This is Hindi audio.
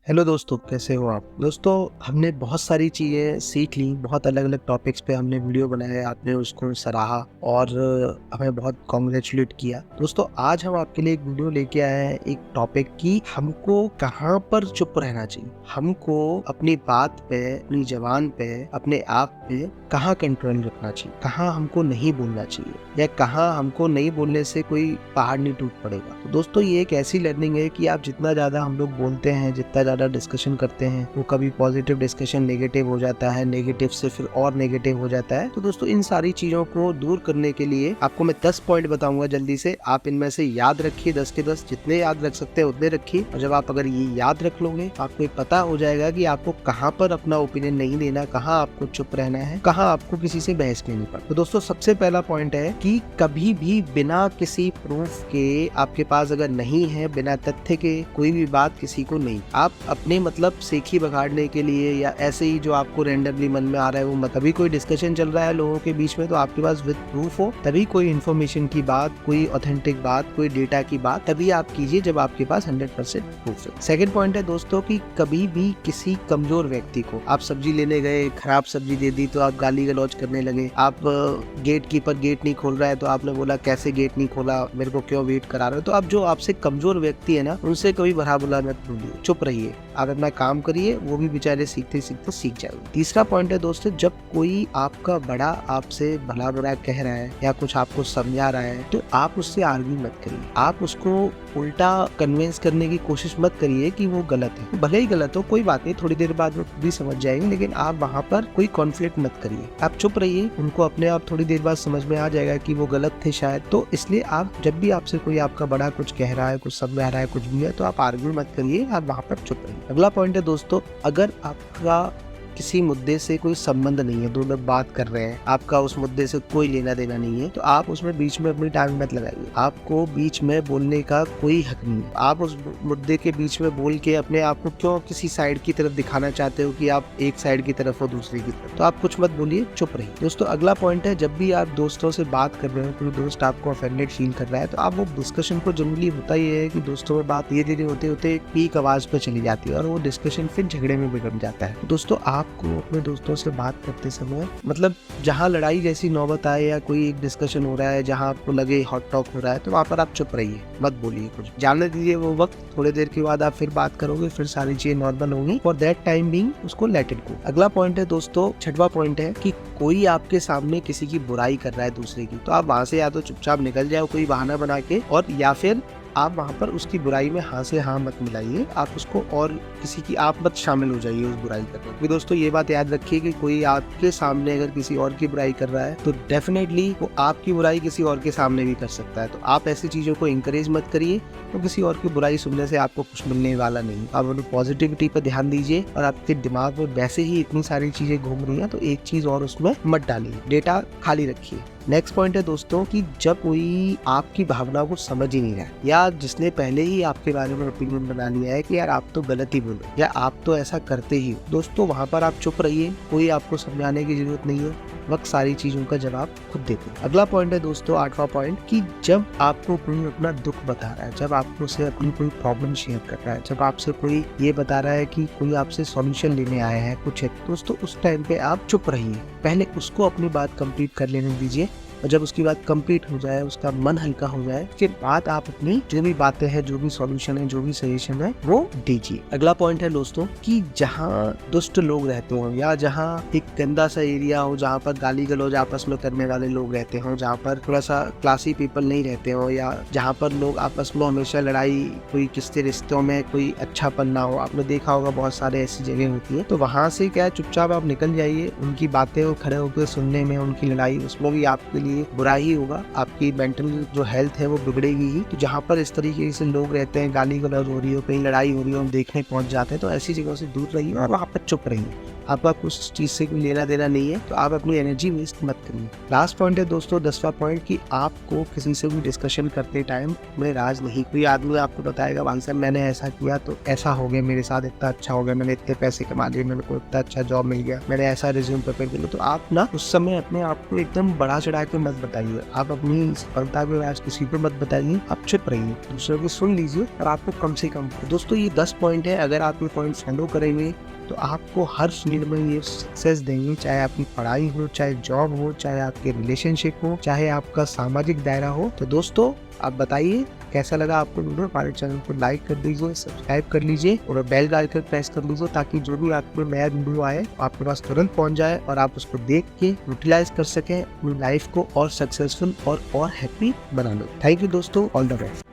हेलो दोस्तों, कैसे हो आप? दोस्तों, हमने बहुत सारी चीज़ें सीख ली, बहुत अलग-अलग टॉपिक्स पे हमने वीडियो बनाए, आपने उसको सराहा और हमें बहुत कांग्रेचुलेट किया। दोस्तों, आज हम आपके लिए एक वीडियो लेके आए हैं एक टॉपिक की हमको कहाँ पर चुप रहना चाहिए। हमको अपनी बात पे, अपनी ज़बान पे, अपने आप पे कहाँ कंट्रोल रखना चाहिए, कहाँ हमको नहीं बोलना चाहिए या कहाँ हमको नहीं बोलने से कोई पहाड़ नहीं टूट पड़ेगा। तो दोस्तों, ये एक ऐसी लर्निंग है कि आप जितना ज़्यादा हम लोग बोलते हैं, जितना ज़्यादा डिस्कशन करते हैं, वो कभी पॉजिटिव डिस्कशन नेगेटिव हो जाता है, नेगेटिव से फिर और नेगेटिव हो जाता है। तो दोस्तों, इन सारी चीज़ों को दूर करने के लिए आपको मैं 10 पॉइंट बताऊंगा जल्दी से। आप इनमें से याद रखिए, 10 के 10 जितने याद रख सकते हैं उतने रखिए। और जब आप अगर ये याद रख लोगे तो आपको पता हो जाएगा कि आपको कहाँ पर अपना ओपिनियन नहीं देना, कहाँ आपको चुप रहना है, कहाँ आपको किसी से बहस नहीं पड़ती। तो दोस्तों, सबसे पहला पॉइंट है कि कभी भी बिना किसी प्रूफ के आपके पास अगर नहीं है, बिना तथ्य के कोई भी बात किसी को नहीं, आप अपने मतलब सेखी बगाड़ने के लिए या ऐसे ही जो आपको रैंडमली मन में आ रहा है वो तभी कोई डिस्कशन चल रहा है लोगों के बीच में, तो आपके पास विद प्रूफ हो तभी कोई इन्फॉर्मेशन की बात, कोई ऑथेंटिक बात, कोई डेटा की बात तभी आप कीजिए जब आपके पास 100% प्रूफ है। सेकंड पॉइंट है दोस्तों कि कभी भी किसी कमजोर व्यक्ति को, आप सब्जी लेने गए, खराब सब्जी दे दी तो आप गाली गलौज करने लगे। आप गेट कीपर गेट नहीं खोल रहा है तो आपने बोला कैसे गेट नहीं खोला, मेरे को क्यों वेट करा रहे हो। तो आप जो आपसे कमजोर व्यक्ति है ना, उनसे कभी भला बुरा मत बोलिए, चुप रहिए, आप अपना काम करिए, वो भी बेचारे सीखते सीखते सीख जाएंगे। तीसरा पॉइंट है दोस्तों, जब कोई आपका बड़ा आपसे भला बुरा कह रहा है या कुछ आपको समझा रहा है तो आप उससे आर्ग्यू मत करिए, आप उसको उल्टा कन्विंस करने की कोशिश मत करिए कि वो गलत है। भले ही गलत हो, कोई बात नहीं, थोड़ी देर बाद वो भी समझ जाएंगे, लेकिन आप वहाँ पर कोई कॉन्फ्लिक्ट मत करिए, आप चुप रहिए। उनको अपने आप थोड़ी देर बाद समझ में आ जाएगा कि वो गलत थे शायद। तो इसलिए आप जब भी आपसे कोई आपका बड़ा कुछ कह रहा है, कुछ समझा रहा है, कुछ भी है, तो आप आर्ग्यू मत करिए, आप वहाँ पर चुप रहिए। अगला पॉइंट है दोस्तों, अगर आपका किसी मुद्दे से कोई संबंध नहीं है, दो लोग बात कर रहे हैं, आपका उस मुद्दे से कोई लेना देना नहीं है, तो आप उसमें बीच में अपनी टांग मत लगाइए। आपको बीच में बोलने का कोई हक नहीं है। आप उस मुद्दे के बीच में बोल के अपने आप को क्यों किसी साइड की तरफ दिखाना चाहते हो कि आप एक साइड की तरफ हो, दूसरी की तरफ, तो आप कुछ मत बोलिए, चुप रहिए। दोस्तों, अगला पॉइंट है, जब भी आप दोस्तों से बात कर रहे हो, कोई दोस्त आपको ऑफेंडेड फील कर रहा है, तो आप वो डिस्कशन को, जनरली होता ही है कि दोस्तों में बात धीरे धीरे होते होते पीक आवाज पे चली जाती है और वो डिस्कशन फिर झगड़े में बिगड़ जाता है। दोस्तों, आपको अपने दोस्तों से बात करते समय मतलब जहाँ लड़ाई जैसी नौबत आए या कोई एक डिस्कशन हो रहा है जहाँ आपको लगे हॉट टॉक हो रहा है, तो वहाँ पर आप चुप रहिए, मत बोलिए कुछ, जाने दीजिए वो वक्त। थोड़ी देर के बाद आप फिर बात करोगे, फिर सारी चीजें नॉर्मल होंगी। फॉर दैट टाइम बीइंग उसको लेट इट गो। अगला पॉइंट है दोस्तों, छठवां पॉइंट है कि कोई आपके सामने किसी की बुराई कर रहा है दूसरे की, तो आप वहाँ से या तो चुपचाप निकल जाओ कोई बहाना बना के, और या फिर आप वहाँ पर उसकी बुराई में हाँ से हाँ मत मिलाइए, आप उसको और किसी की आप मत शामिल हो जाइए उस बुराई करने में। दोस्तों, ये बात याद रखिए कि कोई आपके सामने अगर किसी और की बुराई कर रहा है तो डेफिनेटली वो आपकी बुराई किसी और के सामने भी कर सकता है। तो आप ऐसी चीजों को इंकरेज मत करिए, तो किसी और की बुराई सुनने से आपको कुछ मिलने वाला नहीं। आप अपनी पॉजिटिविटी पर ध्यान दीजिए, और आपके दिमाग में वैसे ही इतनी सारी चीजें घूम रही हैं तो एक चीज और उसमें मत डालिए, डेटा खाली रखिए। नेक्स्ट पॉइंट है दोस्तों कि जब कोई आपकी भावनाओं को समझ ही नहीं रहा है, या जिसने पहले ही आपके बारे में ओपिनियन बना लिया है कि यार आप तो गलत ही बोलो या आप तो ऐसा करते ही हो, दोस्तों वहाँ पर आप चुप रहिए, कोई आपको समझाने की जरूरत नहीं है, वक्त सारी चीजों का जवाब खुद देते हैं। अगला पॉइंट है दोस्तों, आठवां पॉइंट, कि जब आपको कोई अपना दुख बता रहा है, जब आपको से अपनी कोई प्रॉब्लम शेयर कर रहा है, जब आपसे कोई ये बता रहा है कि कोई आपसे सॉल्यूशन लेने आया है कुछ है, दोस्तों उस टाइम पे आप चुप रहिए, पहले उसको अपनी बात कंप्लीट कर लेने दीजिए, और जब उसकी बात कंप्लीट हो जाए, उसका मन हल्का हो जाए, फिर बाद आप अपनी जो भी बातें हैं, जो भी सॉल्यूशन है, जो भी सजेशन है, वो दीजिए। अगला पॉइंट है दोस्तों कि जहाँ दुष्ट लोग रहते हो या जहाँ एक गंदा सा एरिया हो, जहाँ पर गाली गलौज आपस में करने वाले लोग रहते हो, जहाँ पर थोड़ा सा क्लासी पीपल नहीं रहते हो, या जहाँ पर लोग आपस में हमेशा लड़ाई, कोई किसी रिश्तों में कोई अच्छापन ना हो, आपने देखा होगा बहुत सारे ऐसी जगह होती है, तो वहाँ से क्या है, चुपचाप आप निकल जाइए। उनकी बातें वो खड़े होकर सुनने में, उनकी लड़ाई, उसमें भी आपके लिए बुरा ही होगा, आपकी मेंटल जो हेल्थ है वो बिगड़ेगी ही। तो जहाँ पर इस तरीके से लोग रहते हैं, गाली गलौज हो रही हो, कहीं लड़ाई हो रही हो, हम देखने पहुंच जाते हैं, तो ऐसी जगहों से दूर रहिए और वहाँ पर चुप रहिए। आपका कुछ चीज से कोई लेना देना नहीं है, तो आप अपनी एनर्जी वेस्ट मत करिए। लास्ट पॉइंट है दोस्तों, 10वां पॉइंट, कि आपको किसी से भी डिस्कशन करते टाइम में राज नहीं, कोई आदमी आपको बताएगा भाई साहब मैंने ऐसा किया तो ऐसा हो गया, मेरे साथ इतना अच्छा हो गया, मैंने इतने पैसे कमा लिए, मेरे को इतना अच्छा जॉब मिल गया, मैंने ऐसा रिज्यूम प्रिपेयर किया, तो आप ना उस समय अपने आप को एकदम बढ़ा चढ़ा के मत बताइए, आप अपनी सफलता के राज किसी पर मत बताइए, आप चुप रहिए, दूसरों की सुन लीजिए और आपको कम से कम। दोस्तों ये 10 पॉइंट है, अगर आप ये पॉइंट फॉलो करेंगे तो आपको हर फील्ड में ये सक्सेस देंगे, चाहे आपकी पढ़ाई हो, चाहे जॉब हो, चाहे आपके रिलेशनशिप हो, चाहे आपका सामाजिक दायरा हो। तो दोस्तों आप बताइए कैसा लगा आपको वीडियो। हमारे चैनल को लाइक कर दीजिए, सब्सक्राइब कर लीजिए और बेल का आइकन प्रेस कर लीजिए ताकि जो भी आपको नया वीडियो आए आपके पास तुरंत पहुंच जाए और आप उसको देख के यूटिलाइज कर सकें, अपनी लाइफ को और सक्सेसफुल और हैप्पी बना लो। थैंक यू दोस्तों, ऑल द बेस्ट।